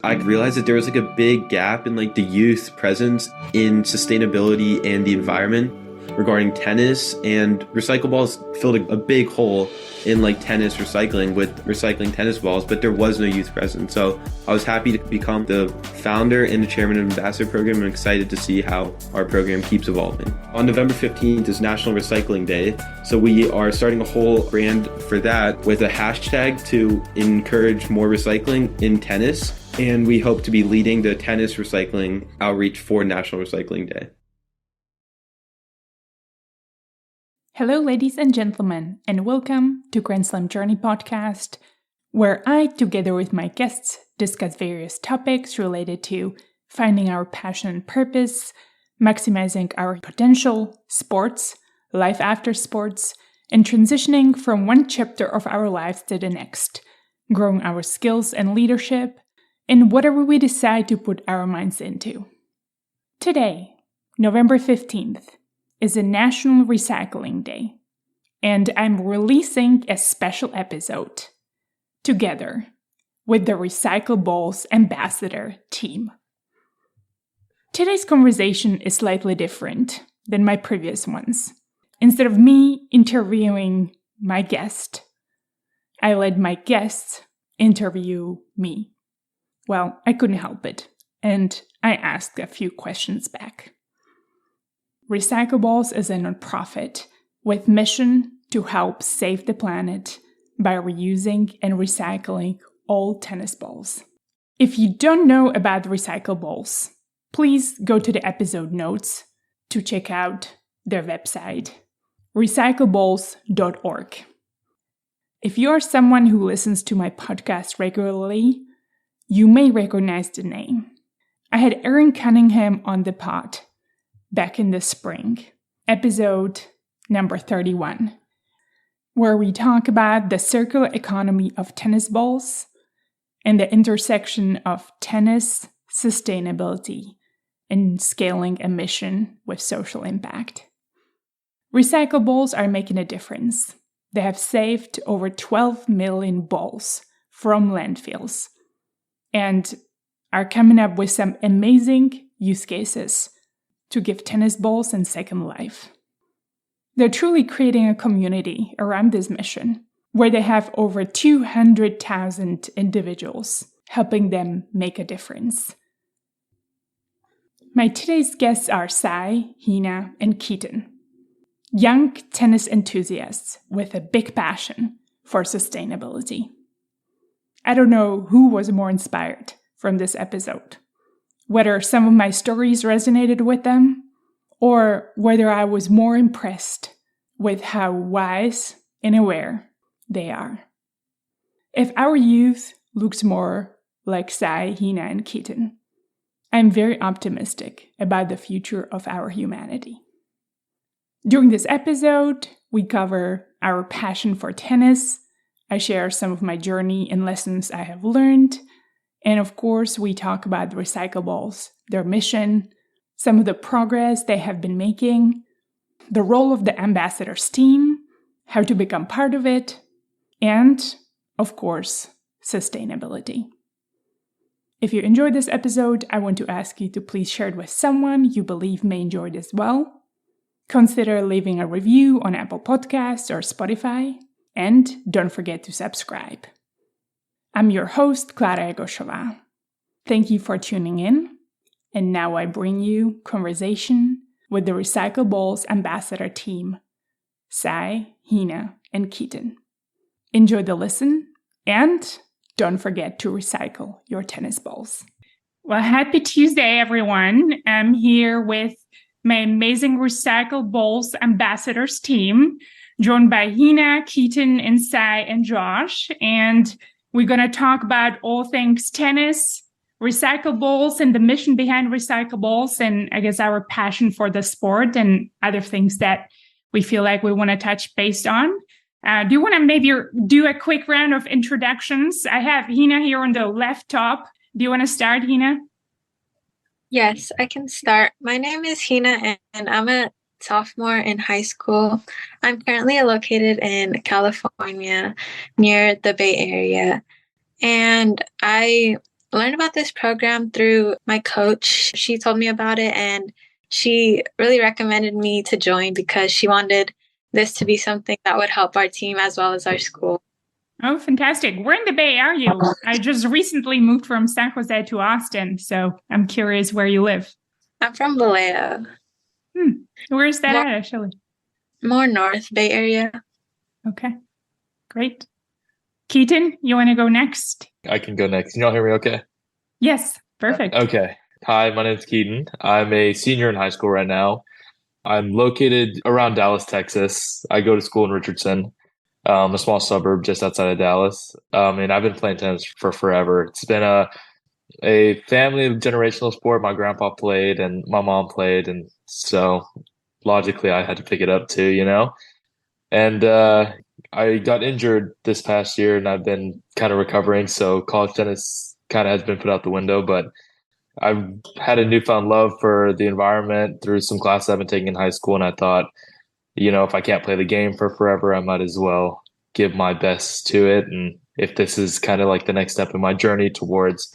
I realized that there was like a big gap in like the youth presence in sustainability and the environment regarding tennis, and RecycleBalls filled a big hole in like tennis recycling with recycling tennis balls, but there was no youth presence. So I was happy to become the founder and the chairman of the ambassador program, and excited to see how our program keeps evolving. On November 15th is National Recycling Day. So we are starting a whole brand for that with a hashtag to encourage more recycling in tennis. And we hope to be leading the tennis recycling outreach for National Recycling Day. Hello, ladies and gentlemen, and welcome to Grand Slam Journey podcast, where I, together with my guests, discuss various topics related to finding our passion and purpose, maximizing our potential, sports, life after sports, and transitioning from one chapter of our lives to the next, growing our skills and leadership, and whatever we decide to put our minds into. Today, November 15th, is a National Recycling Day, and I'm releasing a special episode together with the RecycleBalls ambassador team. Today's conversation is slightly different than my previous ones. Instead of me interviewing my guest, I let my guests interview me. Well, I couldn't help it, and I asked a few questions back. RecycleBalls is a nonprofit with mission to help save the planet by reusing and recycling all tennis balls. If you don't know about RecycleBalls, please go to the episode notes to check out their website, recycleballs.org. If you are someone who listens to my podcast regularly, you may recognize the name. I had Erin Cunningham on the pod back in the spring, episode number 31, where we talk about the circular economy of tennis balls and the intersection of tennis, sustainability, and scaling a mission with social impact. RecycleBalls are making a difference. They have saved over 12 million balls from landfills and are coming up with some amazing use cases to give tennis balls a second life. They're truly creating a community around this mission, where they have over 200,000 individuals helping them make a difference. My today's guests are Sai, Heena, and Keaton, young tennis enthusiasts with a big passion for sustainability. I don't know who was more inspired from this episode, whether some of my stories resonated with them, or whether I was more impressed with how wise and aware they are. If our youth looks more like Sai, Heena, and Keaton, I'm very optimistic about the future of our humanity. During this episode, we cover our passion for tennis. I share some of my journey and lessons I have learned. And of course, we talk about the RecycleBalls, their mission, some of the progress they have been making, the role of the ambassadors team, how to become part of it, and, of course, sustainability. If you enjoyed this episode, I want to ask you to please share it with someone you believe may enjoy it as well. Consider leaving a review on Apple Podcasts or Spotify, and don't forget to subscribe. I'm your host, Klára Jagošová. Thank you for tuning in, and now I bring you conversation with the RecycleBalls ambassador team, Sai, Heena, and Keaton. Enjoy the listen, and don't forget to recycle your tennis balls. Well, happy Tuesday, everyone. I'm here with my amazing RecycleBalls ambassadors team, joined by Heena, Keaton, and Sai, and Josh, and we're going to talk about all things tennis, RecycleBalls, and the mission behind RecycleBalls, and I guess our passion for the sport and other things that we feel like we want to touch base on. Do you want to maybe do a quick round of introductions? I have Heena here on the left top. Do you want to start, Heena? Yes, I can start. My name is Heena, and I'm a sophomore in high school. I'm currently located in California, near the Bay Area. And I learned about this program through my coach. She told me about it and she really recommended me to join because she wanted this to be something that would help our team as well as our school. Oh, fantastic. Where in the Bay are you? I just recently moved from San Jose to Austin, so I'm curious where you live. I'm from Vallejo. Where is that at, actually? More North Bay Area. Okay, great. Keaton, you want to go next? I can go next. Can y'all hear me okay? Yes, perfect. Okay. Hi, my name's Keaton. I'm a senior in high school right now. I'm located around Dallas, Texas. I go to school in Richardson, a small suburb just outside of Dallas. And I've been playing tennis for forever. It's been a family generational sport. My grandpa played and my mom played. And so logically, I had to pick it up too, you know? And I got injured this past year and I've been kind of recovering. So college tennis kind of has been put out the window, but I've had a newfound love for the environment through some classes I've been taking in high school. And I thought, you know, if I can't play the game for forever, I might as well give my best to it. And if this is kind of like the next step in my journey towards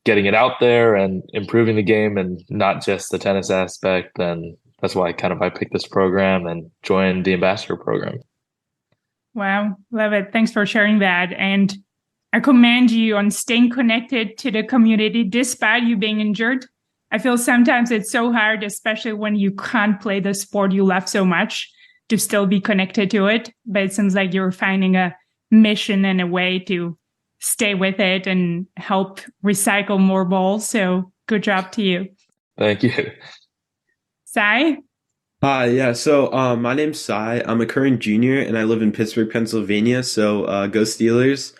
getting it out there and improving the game and not just the tennis aspect, then that's why I picked this program and joined the ambassador program. Wow, love it. Thanks for sharing that. And I commend you on staying connected to the community despite you being injured. I feel sometimes it's so hard, especially when you can't play the sport you love so much, to still be connected to it. But it seems like you're finding a mission and a way to stay with it and help recycle more balls. So good job to you. Thank you. Sai? Yeah, so my name's Sai. I'm a current junior and I live in Pittsburgh, Pennsylvania. So go Steelers.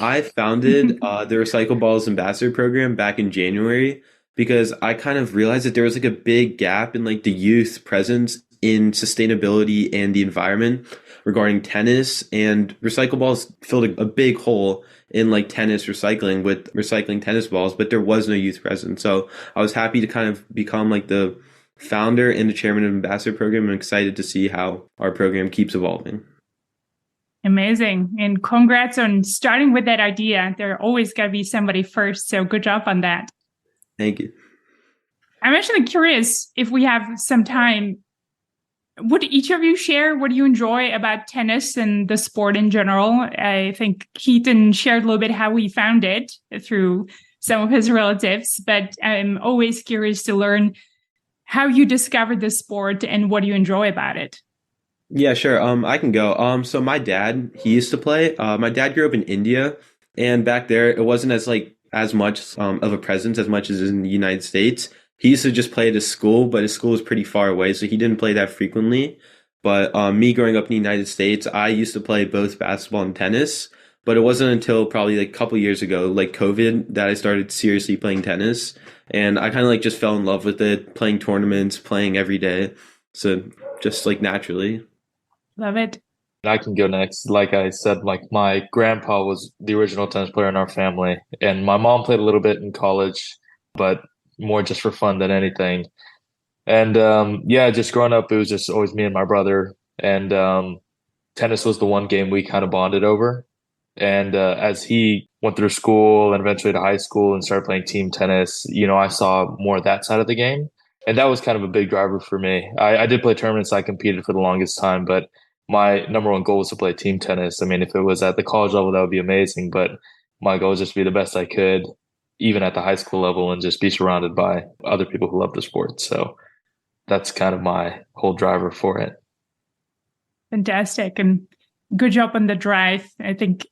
I founded the RecycleBalls ambassador program back in January because I kind of realized that there was like a big gap in like the youth presence in sustainability and the environment regarding tennis, and RecycleBalls filled a big hole in like tennis recycling with recycling tennis balls, but there was no youth presence. So I was happy to kind of become like the founder and the chairman of the ambassador program. I'm excited to see how our program keeps evolving. Amazing. And congrats on starting with that idea. There always got to be somebody first. So good job on that. Thank you. I'm actually curious, if we have some time, would each of you share what you enjoy about tennis and the sport in general? I think Keaton shared a little bit how he found it through some of his relatives, but I'm always curious to learn how you discovered the sport and what you enjoy about it. Yeah, sure. I can go. So my dad, he used to play. My dad grew up in India, and back there, it wasn't as much of a presence as much as in the United States. He used to just play at his school, but his school was pretty far away, so he didn't play that frequently. But me growing up in the United States, I used to play both basketball and tennis. But it wasn't until probably like a couple years ago, like COVID, that I started seriously playing tennis. And I kind of like just fell in love with it, playing tournaments, playing every day. So just like naturally. Love it. I can go next. Like I said, like my grandpa was the original tennis player in our family, and my mom played a little bit in college, but more just for fun than anything. And yeah, just growing up, it was just always me and my brother, and tennis was the one game we kind of bonded over. And as he went through school and eventually to high school and started playing team tennis, you know, I saw more of that side of the game. And that was kind of a big driver for me. I did play tournaments. I competed for the longest time, but my number one goal was to play team tennis. I mean, if it was at the college level, that would be amazing. But my goal was just to be the best I could, even at the high school level, and just be surrounded by other people who love the sport. So that's kind of my whole driver for it. Fantastic. And good job on the drive. I think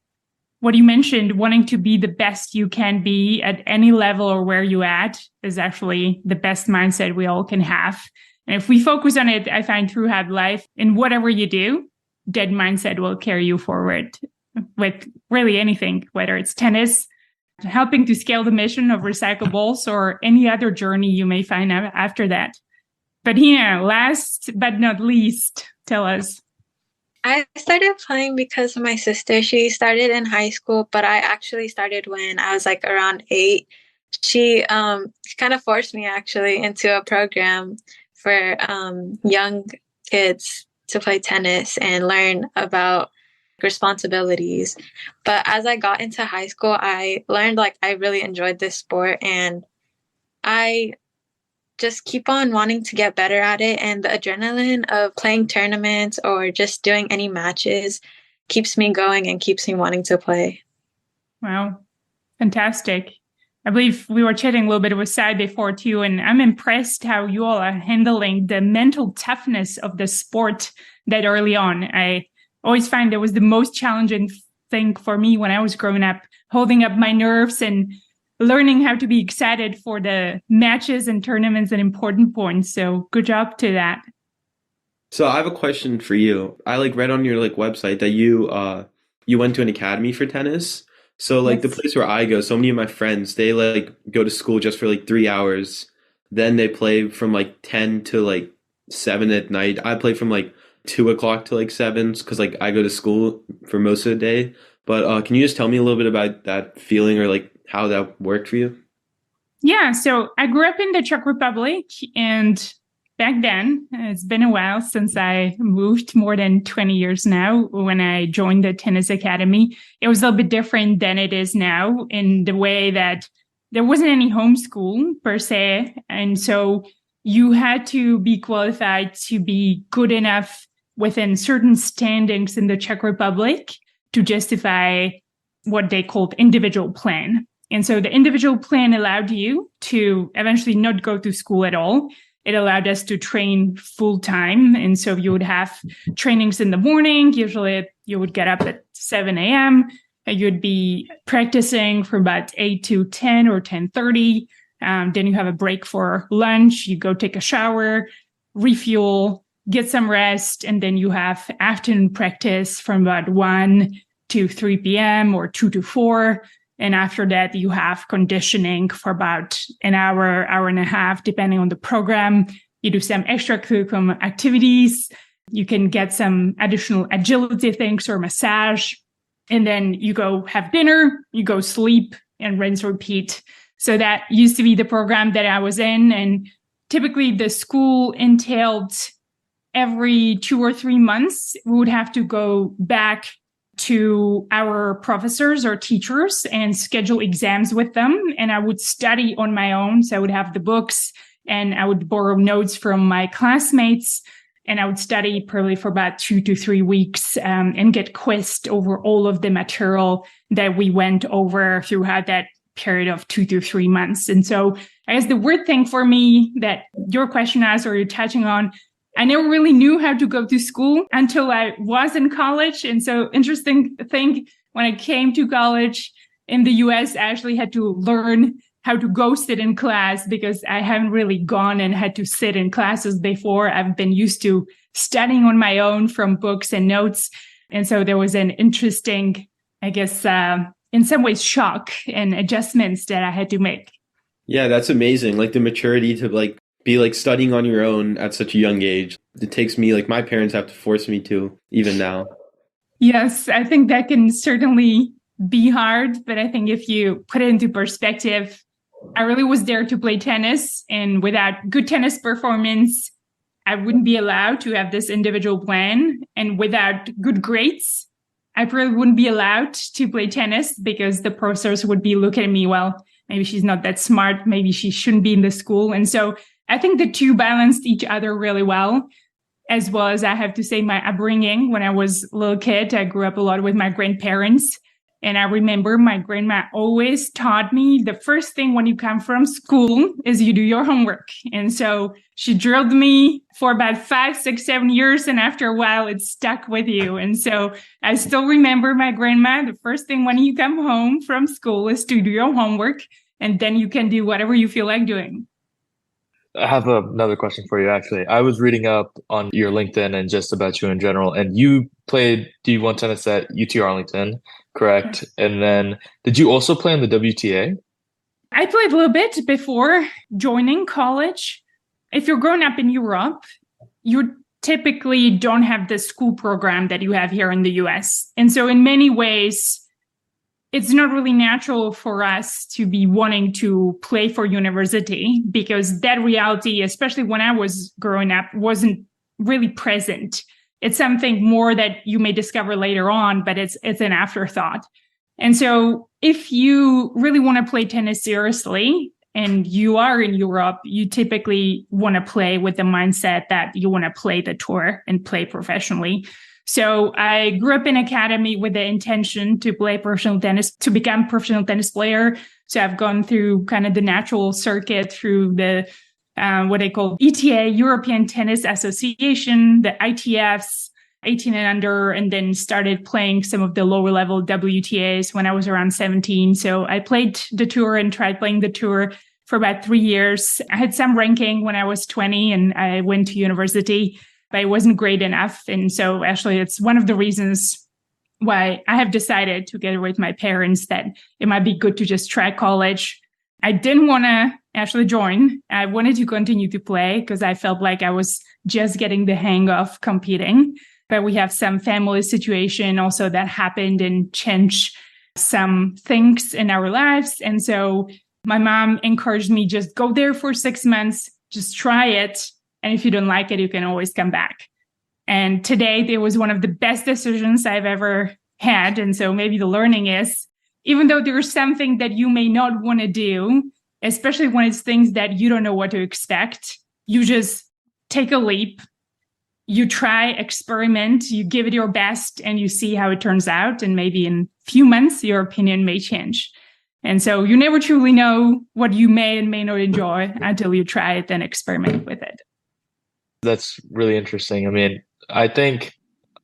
what you mentioned, wanting to be the best you can be at any level or where you at, is actually the best mindset we all can have. And if we focus on it, I find throughout life, in whatever you do, that mindset will carry you forward with really anything, whether it's tennis, helping to scale the mission of RecycleBalls, or any other journey you may find out after that. But Heena, last but not least, tell us. I started playing because of my sister. She started in high school, but I actually started when I was like around 8. She kind of forced me actually into a program for young kids to play tennis and learn about responsibilities. But as I got into high school, I learned like I really enjoyed this sport, and I just keep on wanting to get better at it. And the adrenaline of playing tournaments or just doing any matches keeps me going and keeps me wanting to play. Wow. Fantastic. I believe we were chatting a little bit with Sai before too, and I'm impressed how you all are handling the mental toughness of the sport that early on. I always find that was the most challenging thing for me when I was growing up, holding up my nerves and learning how to be excited for the matches and tournaments and important points. So good job to that. So I have a question for you. I read on your website that you went to an academy for tennis. So Yes. the place where I go, so many of my friends, they go to school just for 3 hours. Then they play from 10 to 7 at night. I play from 2 o'clock to 7 because I go to school for most of the day. But can you just tell me a little bit about that feeling or how that worked for you? Yeah, so I grew up in the Czech Republic, and back then, it's been a while since I moved, more than 20 years now, when I joined the tennis academy. It was a little bit different than it is now in the way that there wasn't any homeschool per se. And so you had to be qualified to be good enough within certain standings in the Czech Republic to justify what they called individual plan. And so the individual plan allowed you to eventually not go to school at all. It allowed us to train full time. And so you would have trainings in the morning. Usually you would get up at 7 a.m. You'd be practicing from about 8 to 10 or 10:30. Then you have a break for lunch. You go take a shower, refuel, get some rest. And then you have afternoon practice from about 1 to 3 p.m. or 2 to 4. And after that, you have conditioning for about an hour, hour and a half, depending on the program. You do some extracurricular activities. You can get some additional agility things or massage. And then you go have dinner, you go sleep, and rinse, repeat. So that used to be the program that I was in. And typically the school entailed every 2 or 3 months, we would have to go back to our professors or teachers and schedule exams with them. And I would study on my own. So I would have the books and I would borrow notes from my classmates. And I would study probably for about 2 to 3 weeks and get quizzed over all of the material that we went over throughout that period of 2 to 3 months. And so I guess the weird thing for me that your question asked or you're touching on, I never really knew how to go to school until I was in college. And so interesting thing, when I came to college in the US, I actually had to learn how to go sit in class because I haven't really gone and had to sit in classes before. I've been used to studying on my own from books and notes. And so there was an interesting, I guess, in some ways, shock and adjustments that I had to make. Yeah, that's amazing. The maturity to be studying on your own at such a young age. It takes me, my parents have to force me to, even now. Yes, I think that can certainly be hard, but I think if you put it into perspective, I really was there to play tennis, and without good tennis performance, I wouldn't be allowed to have this individual plan. And without good grades, I probably wouldn't be allowed to play tennis because the professors would be looking at me, well, maybe she's not that smart, maybe she shouldn't be in the school. And so I think the two balanced each other really well, as well as I have to say my upbringing. When I was a little kid, I grew up a lot with my grandparents. And I remember my grandma always taught me the first thing when you come from school is you do your homework. And so she drilled me for about 5, 6, 7 years. And after a while, it stuck with you. And so I still remember my grandma, the first thing when you come home from school is to do your homework. And then you can do whatever you feel like doing. I have another question for you, actually. I was reading up on your LinkedIn and just about you in general, and you played D1 tennis at UT Arlington, correct? Yes. And then did you also play in the WTA? I played a little bit before joining college. If you're growing up in Europe, you typically don't have the school program that you have here in the US. And so in many ways, it's not really natural for us to be wanting to play for university because that reality, especially when I was growing up, wasn't really present. it's something more that you may discover later on, but it's an afterthought. And so if you really want to play tennis seriously and you are in Europe, you typically want to play with the mindset that you want to play the tour and play professionally. So I grew up in academy with the intention to play professional tennis, to become a professional tennis player. So I've gone through kind of the natural circuit through the what they call ETA, European Tennis Association, the ITFs, 18 and under, and then started playing some of the lower level WTAs when I was around 17. So I played the tour and tried playing the tour for about 3 years. I had some ranking when I was 20 and I went to university, but it wasn't great enough. And so actually it's one of the reasons why I have decided together with my parents that it might be good to just try college. I didn't want to actually join. I wanted to continue to play because I felt like I was just getting the hang of competing. But we have some family situation also that happened and changed some things in our lives. And so my mom encouraged me, just go there for 6 months, just try it. And if you don't like it, you can always come back. And today it was one of the best decisions I've ever had. And so maybe the learning is, even though there's something that you may not want to do, especially when it's things that you don't know what to expect, you just take a leap. You try, experiment, you give it your best, and you see how it turns out. And maybe in a few months, your opinion may change. And so you never truly know what you may and may not enjoy until you try it and experiment with it. That's really interesting. I mean, I think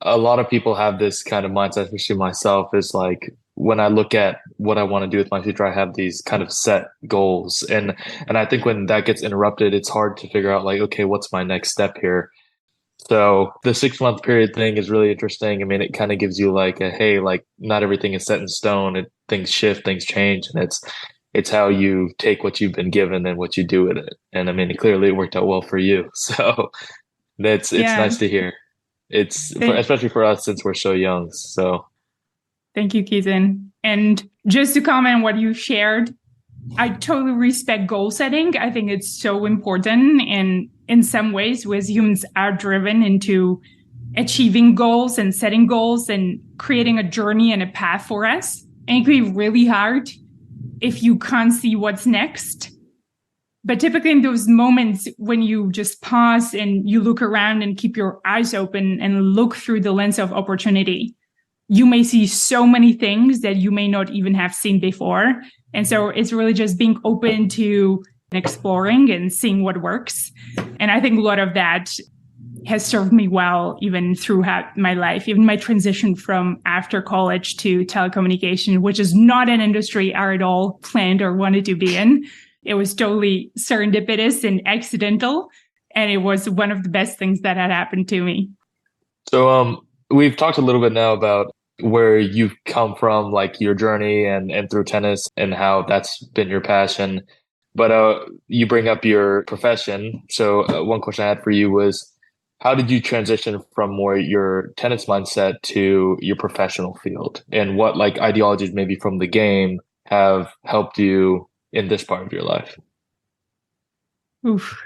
a lot of people have this kind of mindset, especially myself, is like, when I look at what I want to do with my future, I have these kind of set goals. And I think when that gets interrupted, it's hard to figure out like, okay, what's my next step here? So the 6 month period thing is really interesting. I mean, it kind of gives you like a, hey, like not everything is set in stone. Things shift, things change. And it's how you take what you've been given and what you do with it. And I mean, clearly it worked out well for you. So it's nice to hear. Especially for us since we're so young. So thank you, Keaton. And just to comment on what you shared, I totally respect goal setting. I think it's so important. And in some ways, we as humans are driven into achieving goals and setting goals and creating a journey and a path for us. And it can be really hard if you can't see what's next. But typically in those moments when you just pause and you look around and keep your eyes open and look through the lens of opportunity, you may see so many things that you may not even have seen before. And so it's really just being open to exploring and seeing what works. And I think a lot of that has served me well, even throughout my life, even my transition from after college to telecommunications, which is not an industry I at all planned or wanted to be in. It was totally serendipitous and accidental. And it was one of the best things that had happened to me. So we've talked a little bit now about where you've come from, like your journey and through tennis and how that's been your passion. But you bring up your profession. So one question I had for you was, how did you transition from more your tennis mindset to your professional field? And what like ideologies maybe from the game have helped you in this part of your life? Oof.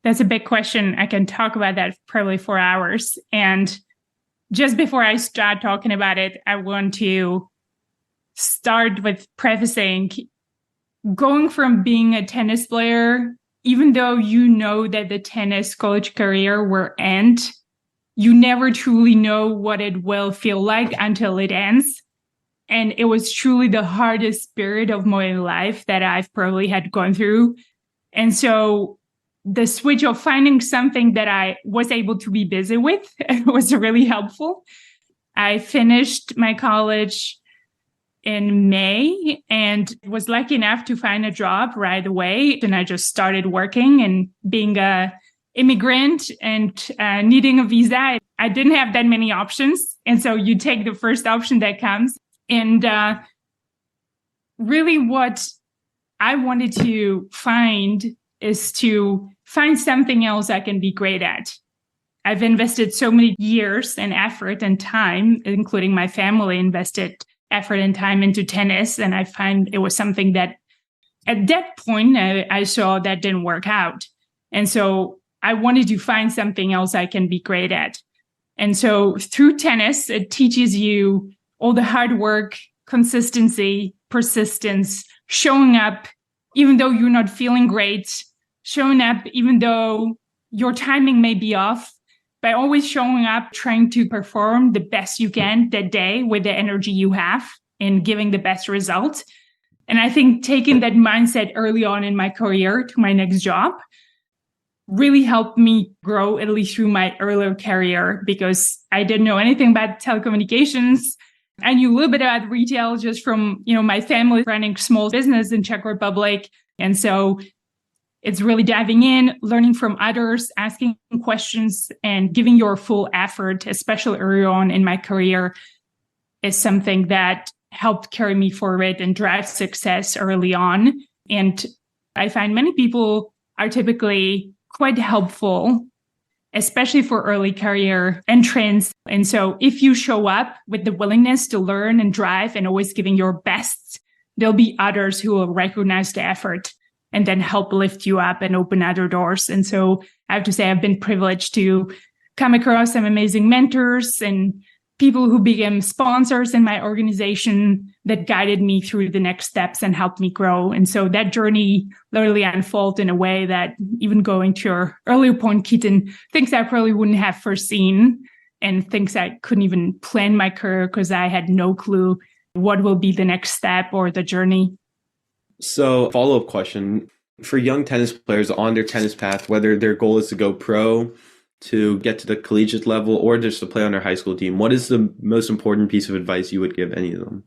That's a big question. I can talk about that probably for hours. And just before I start talking about it, I want to start with prefacing going from being a tennis player, even though you know that the tennis college career will end, you never truly know what it will feel like until it ends. And it was truly the hardest period of my life that I've probably had gone through. And so the switch of finding something that I was able to be busy with was really helpful. I finished my college in May and was lucky enough to find a job right away. And I just started working, and being a immigrant and needing a visa, I didn't have that many options. And so you take the first option that comes. And really what I wanted to find is to find something else I can be great at. I've invested so many years and effort and time, including my family invested effort and time into tennis. And I find it was something that at that point I saw that didn't work out. And so I wanted to find something else I can be great at. And so through tennis, it teaches you all the hard work, consistency, persistence, showing up even though you're not feeling great, showing up even though your timing may be off, by always showing up, trying to perform the best you can that day with the energy you have and giving the best result. And I think taking that mindset early on in my career to my next job really helped me grow, at least through my earlier career, because I didn't know anything about telecommunications. I knew a little bit about retail just from, my family running small business in Czech Republic. And so it's really diving in, learning from others, asking questions, and giving your full effort, especially early on in my career, is something that helped carry me forward and drive success early on. And I find many people are typically quite helpful, especially for early career entrants. And so if you show up with the willingness to learn and drive and always giving your best, there'll be others who will recognize the effort and then help lift you up and open other doors. And so I have to say, I've been privileged to come across some amazing mentors and people who became sponsors in my organization that guided me through the next steps and helped me grow. And so that journey literally unfolded in a way that, even going to your earlier point, Keaton, things I probably wouldn't have foreseen and things I couldn't even plan my career because I had no clue what will be the next step or the journey. So, follow-up question. For young tennis players on their tennis path, whether their goal is to go pro, to get to the collegiate level, or just to play on their high school team, what is the most important piece of advice you would give any of them?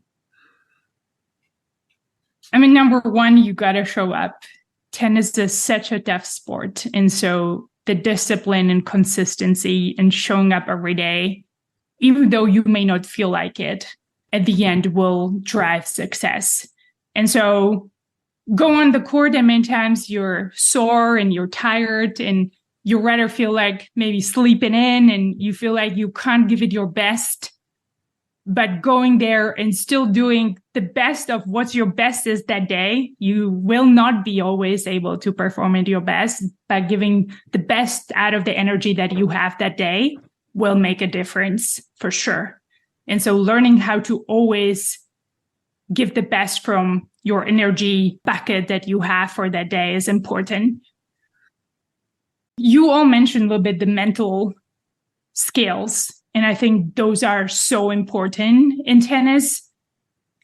I mean, number one, you got to show up. Tennis is such a tough sport. And so the discipline and consistency and showing up every day, even though you may not feel like it, at the end will drive success. And so go on the court, and many times you're sore and you're tired and you rather feel like maybe sleeping in and you feel like you can't give it your best. But going there and still doing the best of what your best is that day, you will not be always able to perform at your best, but giving the best out of the energy that you have that day will make a difference for sure. And so learning how to always give the best from your energy bucket that you have for that day is important. You all mentioned a little bit the mental skills, and I think those are so important in tennis.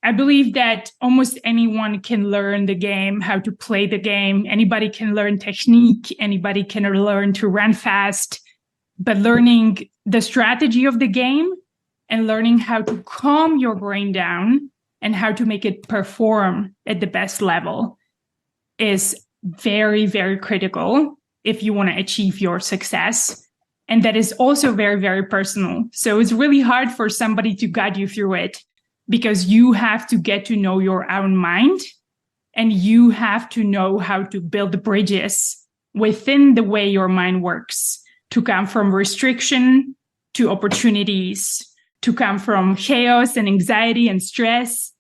I believe that almost anyone can learn the game, how to play the game. Anybody can learn technique. Anybody can learn to run fast. But learning the strategy of the game and learning how to calm your brain down and how to make it perform at the best level is very, very critical if you want to achieve your success. And that is also very, very personal. So it's really hard for somebody to guide you through it because you have to get to know your own mind and you have to know how to build bridges within the way your mind works to come from restriction to opportunities, to come from chaos and anxiety and stress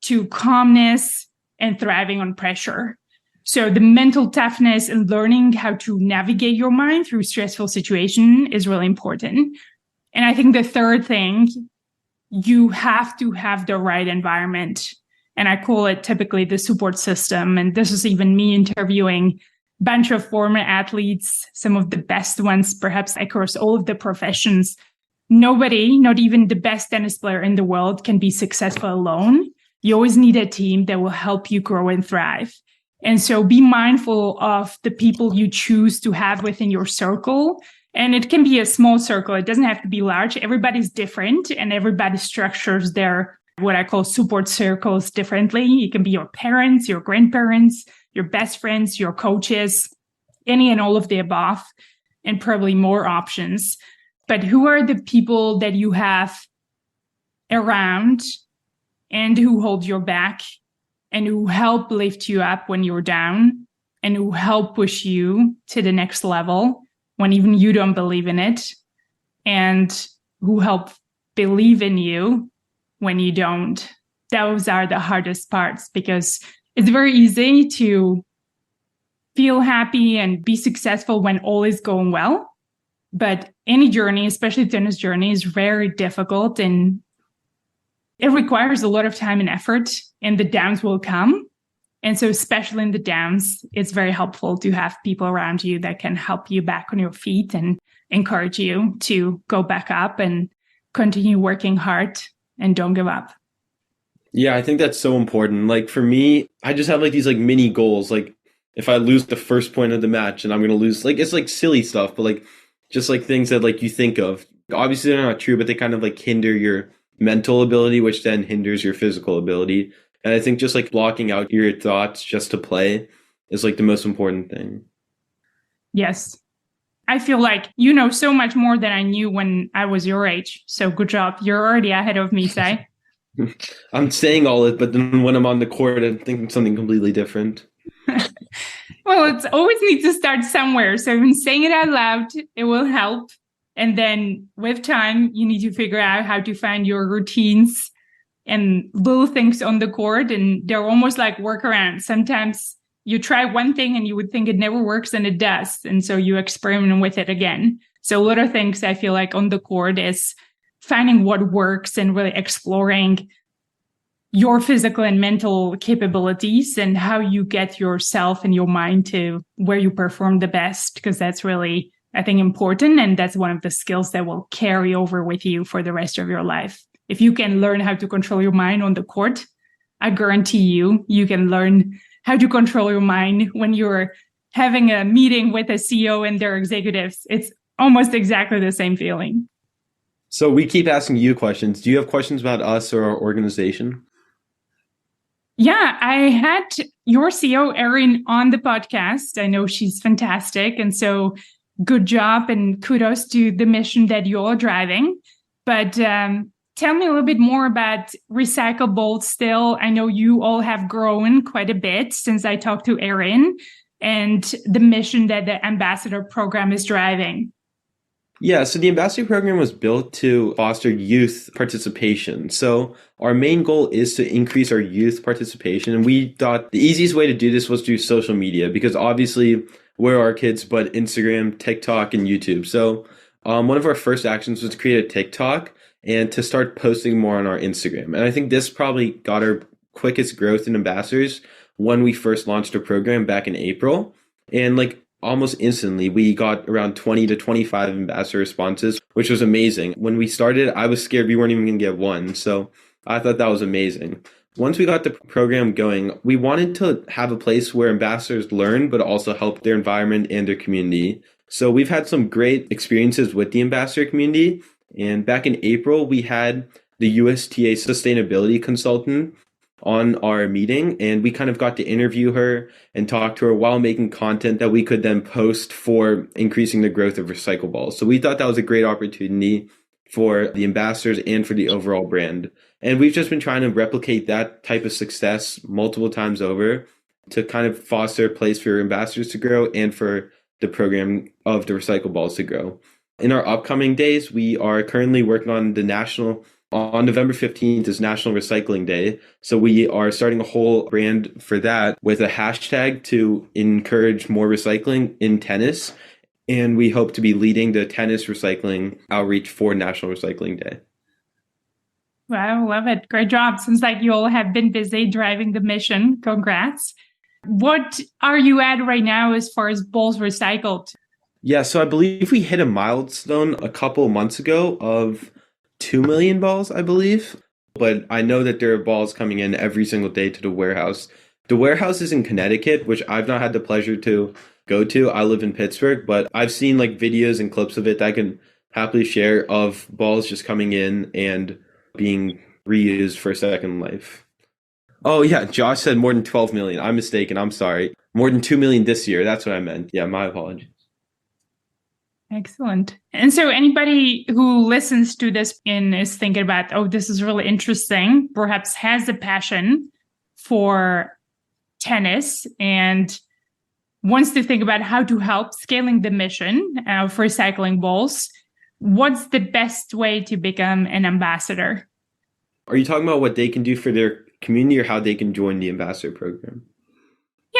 to calmness and thriving on pressure. So the mental toughness and learning how to navigate your mind through stressful situation is really important. And I think the third thing, you have to have the right environment. And I call it typically the support system. And this is even me interviewing a bunch of former athletes, some of the best ones, perhaps across all of the professions. Nobody, not even the best tennis player in the world, can be successful alone. You always need a team that will help you grow and thrive. And so be mindful of the people you choose to have within your circle. And it can be a small circle. It doesn't have to be large. Everybody's different and everybody structures their, what I call support circles differently. It can be your parents, your grandparents, your best friends, your coaches, any and all of the above, and probably more options. But who are the people that you have around and who hold your back and who help lift you up when you're down and who help push you to the next level when even you don't believe in it, and who help believe in you when you don't. Those are the hardest parts because it's very easy to feel happy and be successful when all is going well. But any journey, especially tennis journey, is very difficult and it requires a lot of time and effort, and the downs will come. And so especially in the downs, it's very helpful to have people around you that can help you back on your feet and encourage you to go back up and continue working hard and don't give up. Yeah, I think that's so important. Like for me, I just have like these like mini goals. Like if I lose the first point of the match and I'm going to lose, like it's like silly stuff, but like just like things that like you think of. Obviously they're not true, but they kind of like hinder your mental ability, which then hinders your physical ability. And I think just like blocking out your thoughts just to play is like the most important thing. Yes. I feel like you know so much more than I knew when I was your age. So good job. You're already ahead of me, Sai. I'm saying all it, but then when I'm on the court, I'm thinking something completely different. Well, it's always need to start somewhere. So even saying it out loud, it will help. And then with time, you need to figure out how to find your routines and little things on the court. And they're almost like workarounds. Sometimes you try one thing and you would think it never works and it does. And so you experiment with it again. So a lot of things I feel like on the court is finding what works and really exploring your physical and mental capabilities and how you get yourself and your mind to where you perform the best, because that's really, I think, important. And that's one of the skills that will carry over with you for the rest of your life. If you can learn how to control your mind on the court, I guarantee you can learn how to control your mind when you're having a meeting with a CEO and their executives. It's almost exactly the same feeling. So we keep asking you questions. Do you have questions about us or our organization? Yeah, I had your CEO, Erin, on the podcast. I know she's fantastic. And so good job and kudos to the mission that you're driving. But tell me a little bit more about RecycleBalls still. I know you all have grown quite a bit since I talked to Erin and the mission that the ambassador program is driving. Yeah, so the ambassador program was built to foster youth participation. So our main goal is to increase our youth participation. And we thought the easiest way to do this was through social media, because obviously where are kids but Instagram, TikTok, and YouTube. So one of our first actions was to create a TikTok and to start posting more on our Instagram. And I think this probably got our quickest growth in ambassadors when we first launched our program back in April. And like almost instantly, we got around 20 to 25 ambassador responses, which was amazing. When we started, I was scared we weren't even going to get one. So I thought that was amazing. Once we got the program going, we wanted to have a place where ambassadors learn, but also help their environment and their community. So we've had some great experiences with the ambassador community. And back in April, we had the USTA sustainability consultant on our meeting, and we kind of got to interview her and talk to her while making content that we could then post for increasing the growth of RecycleBalls. So we thought that was a great opportunity for the ambassadors and for the overall brand. And we've just been trying to replicate that type of success multiple times over to kind of foster a place for ambassadors to grow and for the program of the RecycleBalls to grow. In our upcoming days, we are currently working on on November 15th is National Recycling Day. So we are starting a whole brand for that with a hashtag to encourage more recycling in tennis. And we hope to be leading the tennis recycling outreach for National Recycling Day. Wow, love it. Great job. Seems like you all have been busy driving the mission. Congrats. What are you at right now as far as balls recycled? Yeah, so I believe we hit a milestone a couple months ago of 2 million balls, I believe. But I know that there are balls coming in every single day to the warehouse. The warehouse is in Connecticut, which I've not had the pleasure to go to. I live in Pittsburgh, but I've seen like videos and clips of it that I can happily share of balls just coming in and being reused for a second life. Oh yeah, Josh said more than 12 million. I'm mistaken. I'm sorry. More than 2 million this year. That's what I meant. Yeah, my apologies. Excellent. And so anybody who listens to this and is thinking about, oh, this is really interesting, perhaps has a passion for tennis and wants to think about how to help scaling the mission for RecycleBalls, what's the best way to become an ambassador? Are you talking about what they can do for their community or how they can join the ambassador program?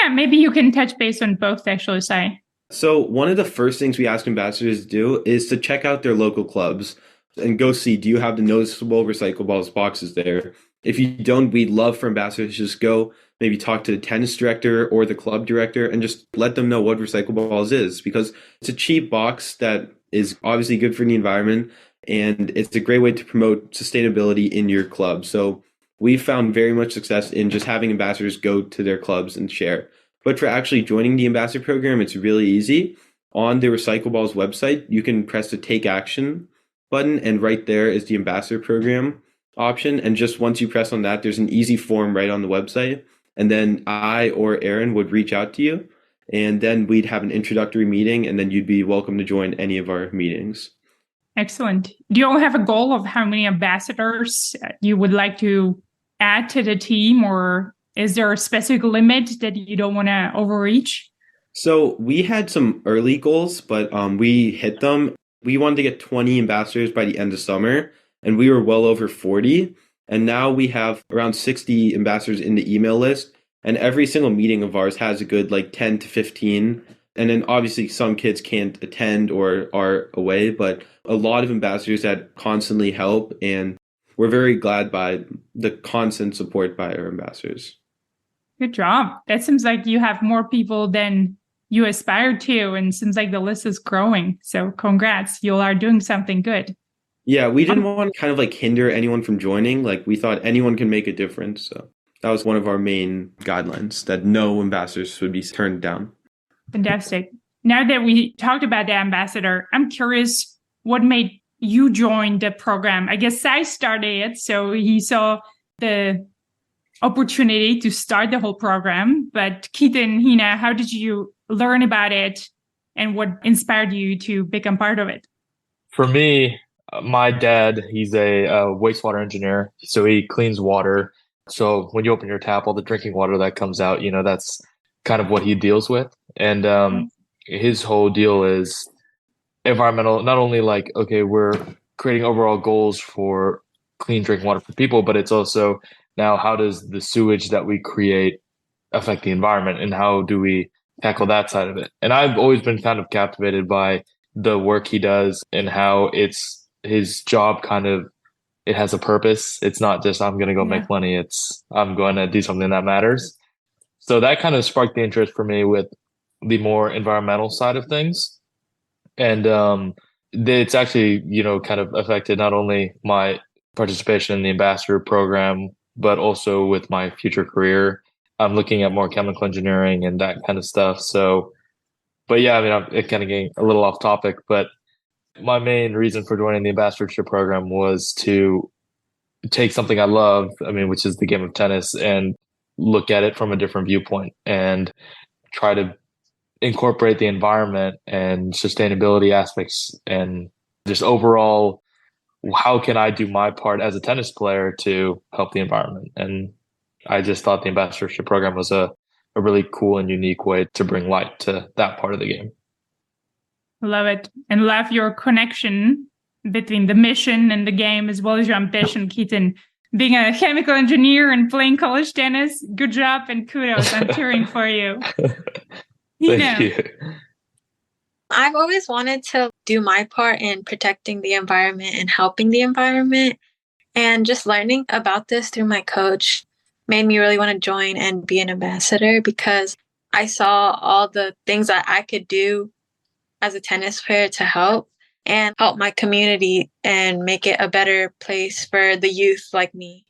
Yeah, maybe you can touch base on both, actually, Sai. So one of the first things we ask ambassadors to do is to check out their local clubs and go see, do you have the noticeable RecycleBalls boxes there? If you don't, we'd love for ambassadors to just go maybe talk to the tennis director or the club director and just let them know what RecycleBalls is, because it's a cheap box that is obviously good for the environment, and it's a great way to promote sustainability in your club. So we've found very much success in just having ambassadors go to their clubs and share. But for actually joining the ambassador program, it's really easy. On the RecycleBalls website, you can press the Take Action button, and right there is the ambassador program option. And just once you press on that, there's an easy form right on the website. And then I or Aaron would reach out to you, and then we'd have an introductory meeting, and then you'd be welcome to join any of our meetings. Excellent. Do you all have a goal of how many ambassadors you would like to add to the team, or is there a specific limit that you don't want to overreach? So we had some early goals, but we hit them. We wanted to get 20 ambassadors by the end of summer, and we were well over 40. And now we have around 60 ambassadors in the email list. And every single meeting of ours has a good 10 to 15. And then obviously some kids can't attend or are away, but a lot of ambassadors that constantly help. And we're very glad by the constant support by our ambassadors. Good job. That seems like you have more people than you aspire to, and seems like the list is growing. So congrats. You all are doing something good. Yeah, we didn't want to kind of hinder anyone from joining. We thought anyone can make a difference. So that was one of our main guidelines, that no ambassadors would be turned down. Fantastic. Now that we talked about the ambassador, I'm curious what made you join the program. I guess Sai started it, so he saw the opportunity to start the whole program. But Keaton, Heena, how did you learn about it, and what inspired you to become part of it? For me, my dad, he's a wastewater engineer, so he cleans water. So when you open your tap, all the drinking water that comes out, that's kind of what he deals with. And his whole deal is environmental, not only okay, we're creating overall goals for clean drinking water for people, but it's also now how does the sewage that we create affect the environment, and how do we tackle that side of it? And I've always been kind of captivated by the work he does and how it's his job it has a purpose. It's not just I'm going to go make money. It's I'm going to do something that matters. So that kind of sparked the interest for me with the more environmental side of things. And it's actually, kind of affected not only my participation in the ambassador program, but also with my future career. I'm looking at more chemical engineering and that kind of stuff. So, but yeah, I'm kind of getting a little off topic, but my main reason for joining the ambassadorship program was to take something I love, which is the game of tennis, and look at it from a different viewpoint and try to incorporate the environment and sustainability aspects, and just overall, how can I do my part as a tennis player to help the environment? And I just thought the ambassadorship program was a really cool and unique way to bring light to that part of the game. Love it. And love your connection between the mission and the game, as well as your ambition, Keaton. Being a chemical engineer and playing college tennis, good job and kudos. I'm cheering for you. Thank you. I've always wanted to do my part in protecting the environment and helping the environment. And just learning about this through my coach made me really want to join and be an ambassador, because I saw all the things that I could do as a tennis player to help my community and make it a better place for the youth like me.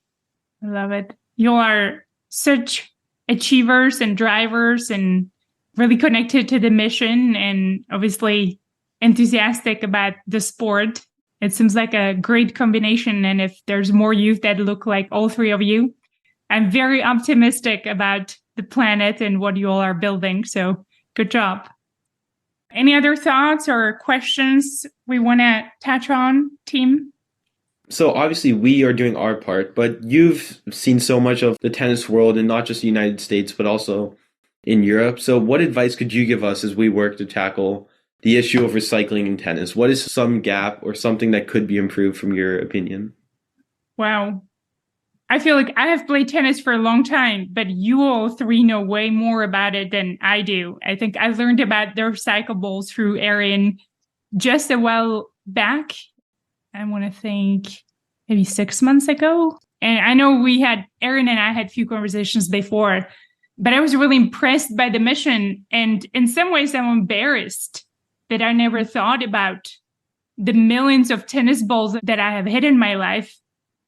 I love it. You are such achievers and drivers, and really connected to the mission, and obviously enthusiastic about the sport. It seems like a great combination. And if there's more youth that look like all three of you, I'm very optimistic about the planet and what you all are building. So good job. Any other thoughts or questions we want to touch on, team? So obviously we are doing our part, but you've seen so much of the tennis world, and not just the United States, but also in Europe. So what advice could you give us as we work to tackle the issue of recycling in tennis? What is some gap or something that could be improved from your opinion? Wow. I feel like I have played tennis for a long time, but you all three know way more about it than I do. I think I learned about the RecycleBalls through Erin just a while back. I want to think maybe 6 months ago. And I know Erin and I had a few conversations before, but I was really impressed by the mission. And in some ways, I'm embarrassed that I never thought about the millions of tennis balls that I have hit in my life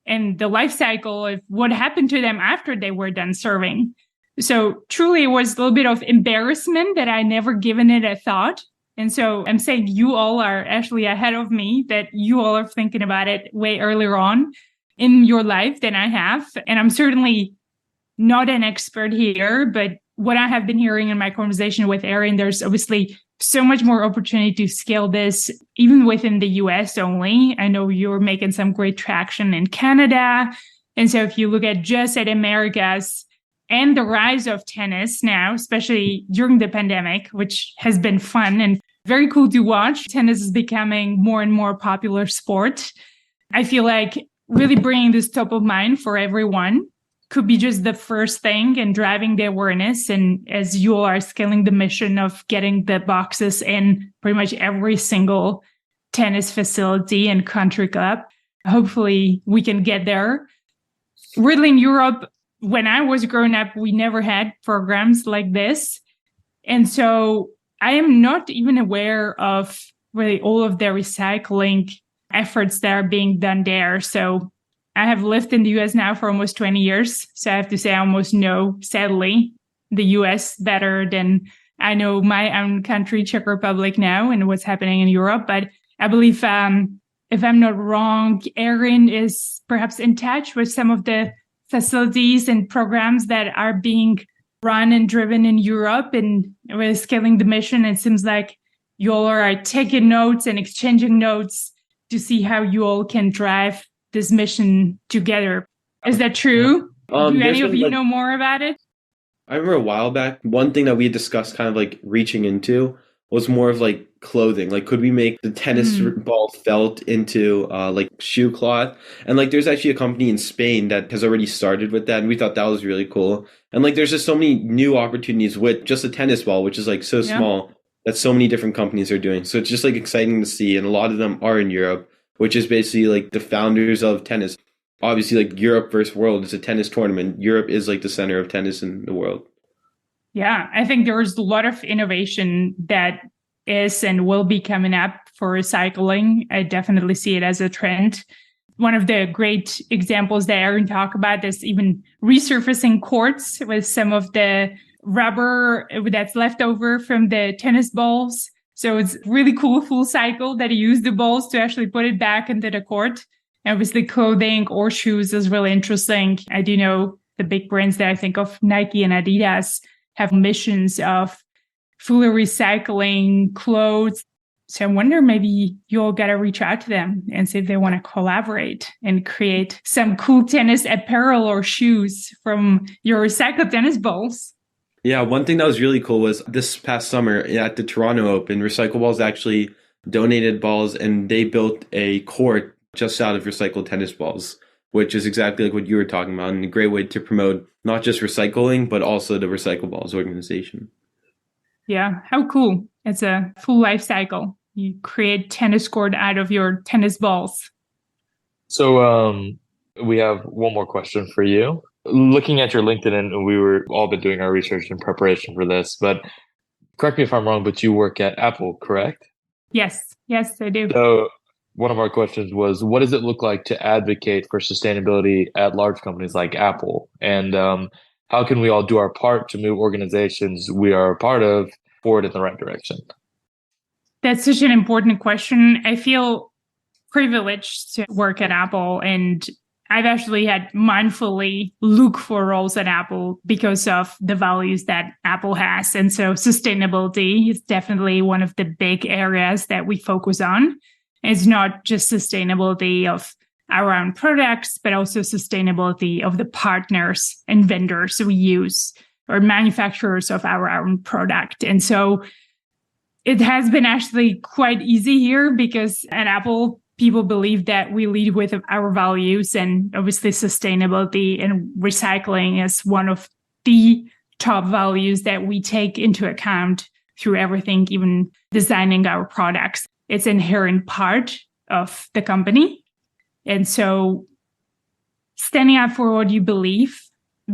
and the life cycle of what happened to them after they were done serving. So truly, it was a little bit of embarrassment that I never given it a thought. And so I'm saying you all are actually ahead of me, that you all are thinking about it way earlier on in your life than I have. And I'm certainly not an expert here, but what I have been hearing in my conversation with Erin, there's obviously so much more opportunity to scale this, even within the US only. I know you're making some great traction in Canada. And so if you look at just at Americas and the rise of tennis now, especially during the pandemic, which has been fun and very cool to watch, tennis is becoming more and more popular sport. I feel like really bringing this top of mind for everyone could be just the first thing and driving the awareness. And as you all are scaling the mission of getting the boxes in pretty much every single tennis facility and country club, hopefully we can get there. Really in Europe, when I was growing up, we never had programs like this. And so I am not even aware of really all of the recycling efforts that are being done there. So I have lived in the US now for almost 20 years. So I have to say I almost know, sadly, the US better than I know my own country, Czech Republic now, and what's happening in Europe. But I believe, if I'm not wrong, Erin is perhaps in touch with some of the facilities and programs that are being run and driven in Europe, and we're scaling the mission. It seems like you all are taking notes and exchanging notes to see how you all can drive this mission together. Is that true? Do any of you know more about it? I remember a while back, one thing that we had discussed kind of like reaching into was more of like clothing. Like, could we make the tennis ball felt into like shoe cloth? And like, there's actually a company in Spain that has already started with that. And we thought that was really cool. And like, there's just so many new opportunities with just a tennis ball, which is like so small, that so many different companies are doing. So it's just like exciting to see. And a lot of them are in Europe, which is basically like the founders of tennis. Obviously, like Europe versus world is a tennis tournament. Europe is like the center of tennis in the world. Yeah, I think there's a lot of innovation that is and will be coming up for recycling. I definitely see it as a trend. One of the great examples that Erin talked about is even resurfacing courts with some of the rubber that's left over from the tennis balls. So it's really cool, full cycle, that you use the balls to actually put it back into the court. And obviously clothing or shoes is really interesting. I do know the big brands that I think of, Nike and Adidas, have missions of fully recycling clothes. So I wonder, maybe you all got to reach out to them and see if they want to collaborate and create some cool tennis apparel or shoes from your recycled tennis balls. Yeah, one thing that was really cool was this past summer at the Toronto Open, RecycleBalls actually donated balls and they built a court just out of recycled tennis balls, which is exactly like what you were talking about, and a great way to promote not just recycling, but also the RecycleBalls organization. Yeah, how cool. It's a full life cycle. You create tennis court out of your tennis balls. So we have one more question for you. Looking at your LinkedIn, and we were all been doing our research in preparation for this, but correct me if I'm wrong, but you work at Apple, correct? Yes, I do. So one of our questions was, what does it look like to advocate for sustainability at large companies like Apple? And how can we all do our part to move organizations we are a part of forward in the right direction? That's such an important question. I feel privileged to work at Apple, and I've actually had mindfully look for roles at Apple because of the values that Apple has. And so sustainability is definitely one of the big areas that we focus on. It's not just sustainability of our own products, but also sustainability of the partners and vendors we use, or manufacturers of our own product. And so it has been actually quite easy here, because at Apple, people believe that we lead with our values, and obviously sustainability and recycling is one of the top values that we take into account through everything, even designing our products. It's an inherent part of the company. And so standing up for what you believe,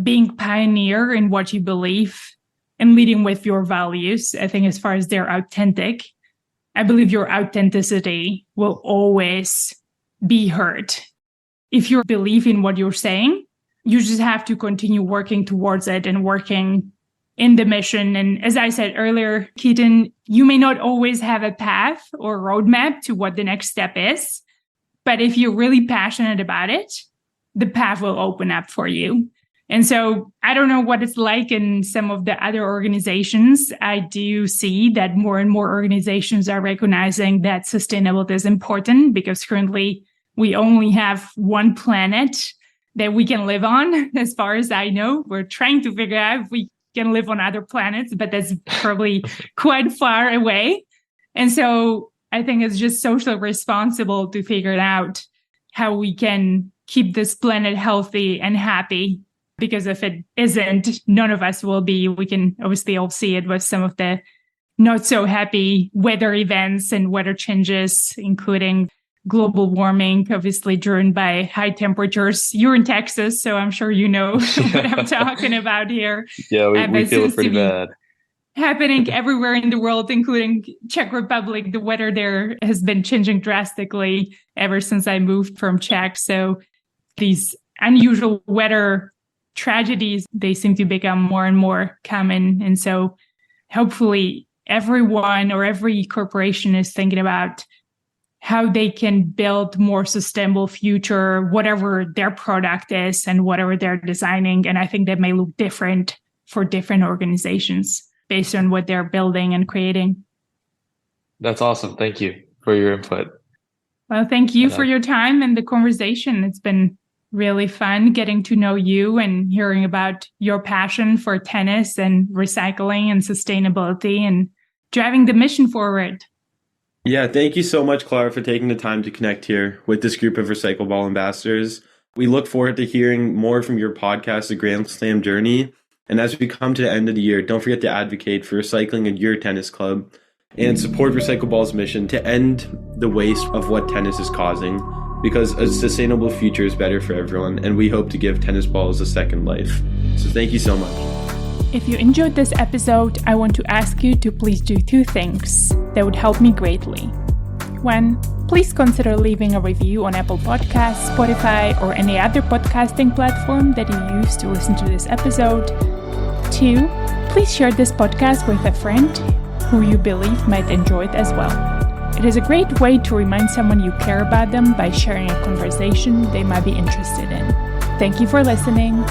being pioneer in what you believe, and leading with your values, I think as far as they're authentic, I believe your authenticity will always be heard. If you believe in what you're saying, you just have to continue working towards it and working in the mission. And as I said earlier, Keaton, you may not always have a path or roadmap to what the next step is, but if you're really passionate about it, the path will open up for you. And so I don't know what it's like in some of the other organizations. I do see that more and more organizations are recognizing that sustainability is important, because currently we only have one planet that we can live on. As far as I know, we're trying to figure out if we can live on other planets, but that's probably quite far away. And so I think it's just socially responsible to figure out how we can keep this planet healthy and happy. Because if it isn't, none of us will be. We can obviously all see it with some of the not so happy weather events and weather changes, including global warming, obviously driven by high temperatures. You're in Texas, so I'm sure you know what I'm talking about here. Yeah, we feel it pretty bad. Happening everywhere in the world, including Czech Republic. The weather there has been changing drastically ever since I moved from Czech. So these unusual weather tragedies, they seem to become more and more common. And so hopefully everyone or every corporation is thinking about how they can build more sustainable future, whatever their product is and whatever they're designing. And I think that may look different for different organizations based on what they're building and creating. That's awesome. Thank you for your input. Well, thank you for your time and the conversation. It's been really fun getting to know you and hearing about your passion for tennis and recycling and sustainability and driving the mission forward. Yeah, thank you so much, Clara, for taking the time to connect here with this group of RecycleBall ambassadors. We look forward to hearing more from your podcast, The Grand Slam Journey. And as we come to the end of the year, don't forget to advocate for recycling in your tennis club and support RecycleBall's mission to end the waste of what tennis is causing, because a sustainable future is better for everyone, and we hope to give tennis balls a second life. So thank you so much. If you enjoyed this episode, I want to ask you to please do two things that would help me greatly. One, please consider leaving a review on Apple Podcasts, Spotify, or any other podcasting platform that you use to listen to this episode. Two, please share this podcast with a friend who you believe might enjoy it as well. It is a great way to remind someone you care about them by sharing a conversation they might be interested in. Thank you for listening.